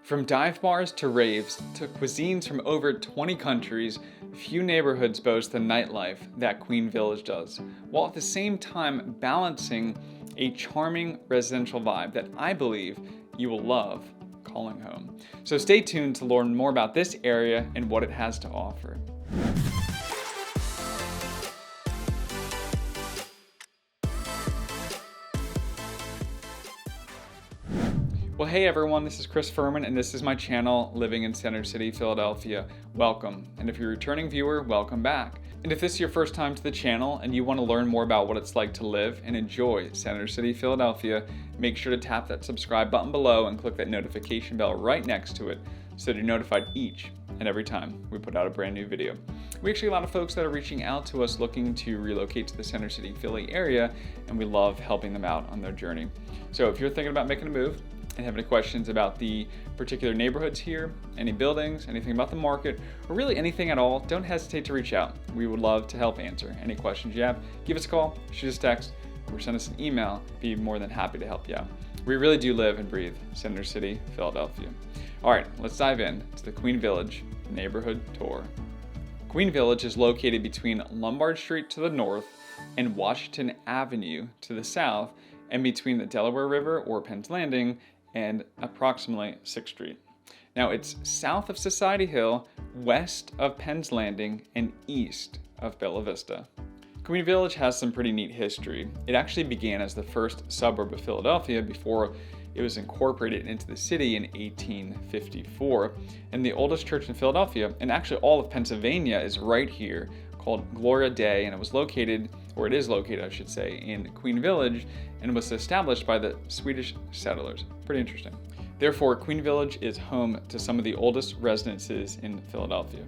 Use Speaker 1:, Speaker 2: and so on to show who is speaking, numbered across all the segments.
Speaker 1: From dive bars to raves to cuisines from over 20 countries, few neighborhoods boast the nightlife that Queen Village does, while at the same time balancing a charming residential vibe that I believe you will love calling home. So stay tuned to learn more about this area and what it has to offer. Well, hey everyone, this is Chris Fuhrman, and this is my channel, Living in Center City, Philadelphia. Welcome, and if you're a returning viewer, welcome back. And if this is your first time to the channel and you want to learn more about what it's like to live and enjoy Center City, Philadelphia, make sure to tap that subscribe button below and click that notification bell right next to it so that you're notified each and every time we put out a brand new video. We actually have a lot of folks that are reaching out to us looking to relocate to the Center City, Philly area, and we love helping them out on their journey. So if you're thinking about making a move, and have any questions about the particular neighborhoods here, any buildings, anything about the market, or really anything at all, don't hesitate to reach out. We would love to help answer any questions you have. Give us a call, shoot us a text, or send us an email. Be more than happy to help you out. We really do live and breathe Center City, Philadelphia. All right, let's dive in to the Queen Village neighborhood tour. Queen Village is located between Lombard Street to the north and Washington Avenue to the south, and between the Delaware River or Penn's Landing and approximately 6th Street. Now it's south of Society Hill, west of Penn's Landing, and east of Bella Vista. Queen Village has some pretty neat history. It actually began as the first suburb of Philadelphia before it was incorporated into the city in 1854. And the oldest church in Philadelphia, and actually all of Pennsylvania, is right here, called Gloria Dei, and it was located, or it is located, I should say, in Queen Village, and was established by the Swedish settlers. Pretty interesting. Therefore, Queen Village is home to some of the oldest residences in Philadelphia.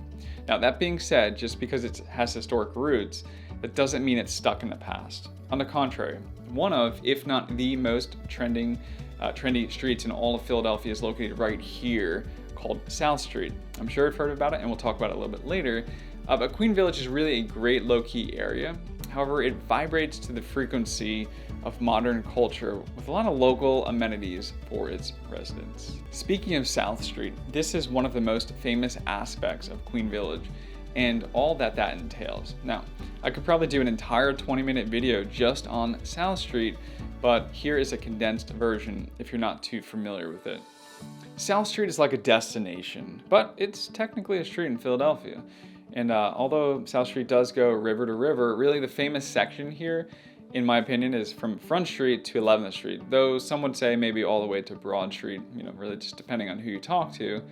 Speaker 1: Now, that being said, just because it has historic roots, that doesn't mean it's stuck in the past. On the contrary, one of, if not the most trendy streets in all of Philadelphia is located right here, called South Street. I'm sure you've heard about it, and we'll talk about it a little bit later. But Queen Village is really a great low-key area. However, it vibrates to the frequency of modern culture with a lot of local amenities for its residents. Speaking of South Street, this is one of the most famous aspects of Queen Village and all that entails. Now, I could probably do an entire 20-minute video just on South Street, but here is a condensed version if you're not too familiar with it. South Street is like a destination, but it's technically a street in Philadelphia. And although South Street does go river to river, really the famous section here, in my opinion, is from Front Street to 11th Street. Though some would say maybe all the way to Broad Street, really just depending on who you talk to.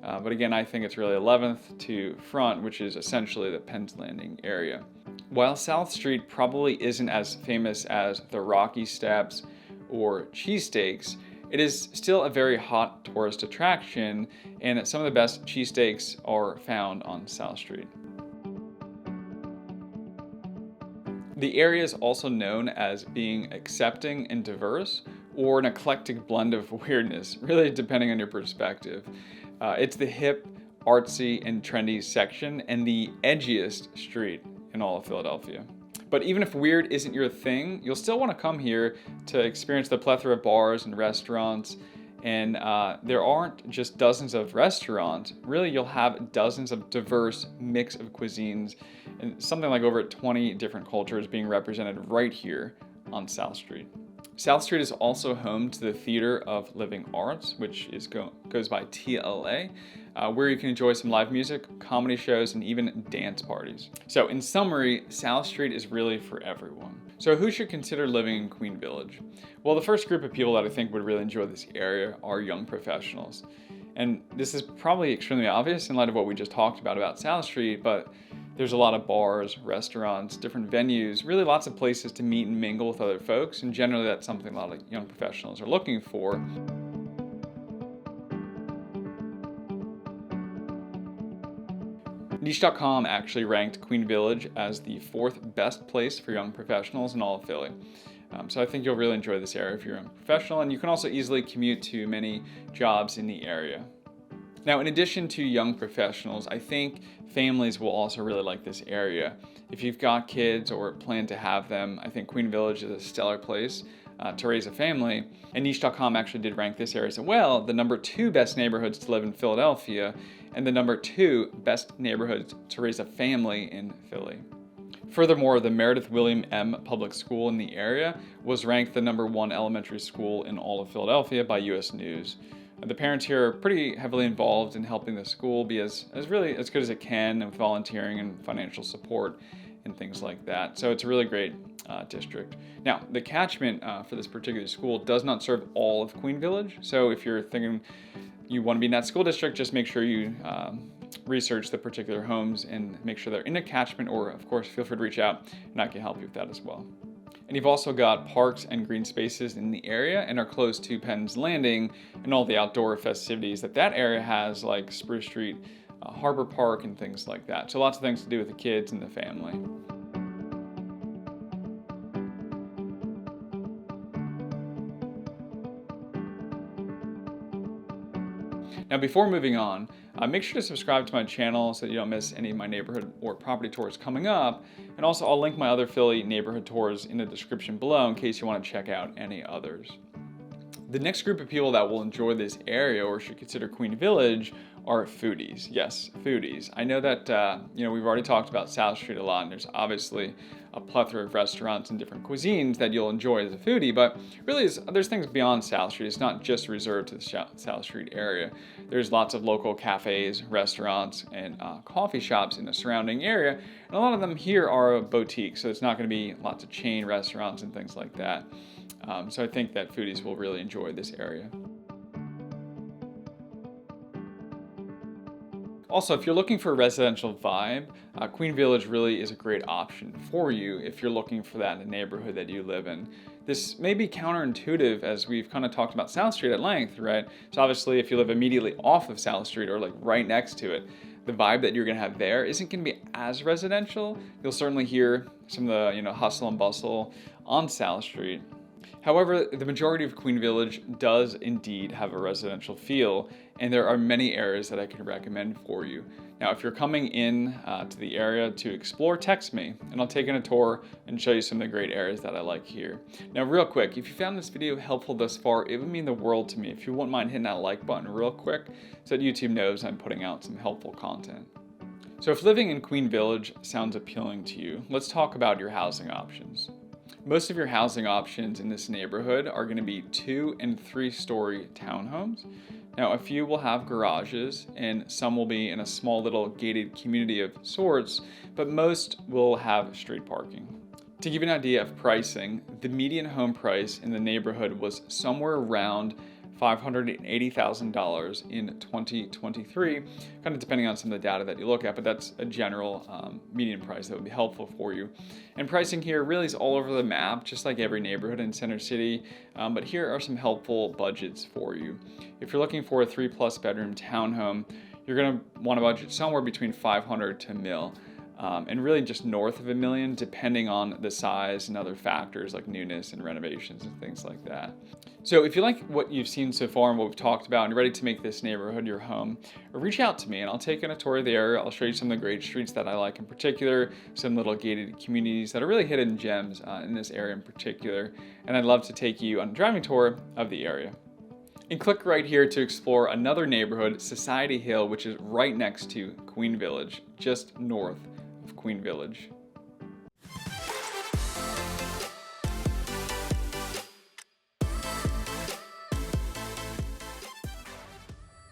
Speaker 1: But again, I think it's really 11th to Front, which is essentially the Penn's Landing area. While South Street probably isn't as famous as the Rocky Steps or cheesesteaks, it is still a very hot tourist attraction, and some of the best cheesesteaks are found on South Street. The area is also known as being accepting and diverse, or an eclectic blend of weirdness, really depending on your perspective. It's the hip, artsy, and trendy section, and the edgiest street in all of Philadelphia. But even if weird isn't your thing, you'll still want to come here to experience the plethora of bars and restaurants. And there aren't just dozens of restaurants. Really, you'll have dozens of diverse mix of cuisines and something like over 20 different cultures being represented right here on South Street. South Street is also home to the Theater of Living Arts, which goes by TLA, where you can enjoy some live music, comedy shows, and even dance parties. So in summary, South Street is really for everyone. So who should consider living in Queen Village? Well, the first group of people that I think would really enjoy this area are young professionals. And this is probably extremely obvious in light of what we just talked about South Street, but there's a lot of bars, restaurants, different venues, really lots of places to meet and mingle with other folks, and generally that's something a lot of young professionals are looking for. Niche.com actually ranked Queen Village as the 4th best place for young professionals in all of Philly. So I think you'll really enjoy this area if you're a young professional, and you can also easily commute to many jobs in the area. Now, in addition to young professionals, I think families will also really like this area. If you've got kids or plan to have them, I think Queen Village is a stellar place. to raise a family. And Niche.com actually did rank this area as well, the number 2 best neighborhoods to live in Philadelphia, and the number 2 best neighborhoods to raise a family in Philly. Furthermore, the Meredith William M. Public School in the area was ranked the number 1 elementary school in all of Philadelphia by U.S. News. The parents here are pretty heavily involved in helping the school be as good as it can, with volunteering and financial support and things like that. So it's a really great district. Now, the catchment for this particular school does not serve all of Queen Village. So if you're thinking you want to be in that school district, just make sure you research the particular homes and make sure they're in a catchment, or of course, feel free to reach out and I can help you with that as well. And you've also got parks and green spaces in the area and are close to Penn's Landing and all the outdoor festivities that area has, like Spruce Street, Harbor Park, and things like that. So lots of things to do with the kids and the family. Now, before moving on, make sure to subscribe to my channel so that you don't miss any of my neighborhood or property tours coming up. And also, I'll link my other Philly neighborhood tours in the description below in case you want to check out any others. The next group of people that will enjoy this area or should consider Queen Village are foodies. Yes, foodies. I know that we've already talked about South Street a lot, and there's obviously a plethora of restaurants and different cuisines that you'll enjoy as a foodie, but really there's things beyond South Street. It's not just reserved to the South Street area. There's lots of local cafes, restaurants, and coffee shops in the surrounding area, and a lot of them here are boutiques, so it's not going to be lots of chain restaurants and things like that. So I think that foodies will really enjoy this area. Also, if you're looking for a residential vibe, Queen Village really is a great option for you if you're looking for that in the neighborhood that you live in. This may be counterintuitive, as we've kind of talked about South Street at length, right? So obviously, if you live immediately off of South Street or like right next to it, the vibe that you're going to have there isn't going to be as residential. You'll certainly hear some of the hustle and bustle on South Street. However, the majority of Queen Village does indeed have a residential feel, and there are many areas that I can recommend for you. Now, if you're coming in to the area to explore, text me, and I'll take in a tour and show you some of the great areas that I like here. Now, real quick, if you found this video helpful thus far, it would mean the world to me if you wouldn't mind hitting that like button real quick so that YouTube knows I'm putting out some helpful content. So if living in Queen Village sounds appealing to you, let's talk about your housing options. Most of your housing options in this neighborhood are going to be 2- and 3-story townhomes. Now, a few will have garages, and some will be in a small little gated community of sorts, but most will have street parking. To give you an idea of pricing, the median home price in the neighborhood was somewhere around $580,000 in 2023, kind of depending on some of the data that you look at, but that's a general median price that would be helpful for you. And pricing here really is all over the map, just like every neighborhood in Center City, but here are some helpful budgets for you. If you're looking for a 3+ bedroom townhome, you're going to want to budget somewhere between $500,000 to $1 million. And really just north of $1 million, depending on the size and other factors like newness and renovations and things like that. So if you like what you've seen so far and what we've talked about and you're ready to make this neighborhood your home, reach out to me and I'll take in a tour of the area. I'll show you some of the great streets that I like in particular, some little gated communities that are really hidden gems in this area in particular. And I'd love to take you on a driving tour of the area. And click right here to explore another neighborhood, Society Hill, which is right next to Queen Village, just north of Queen Village.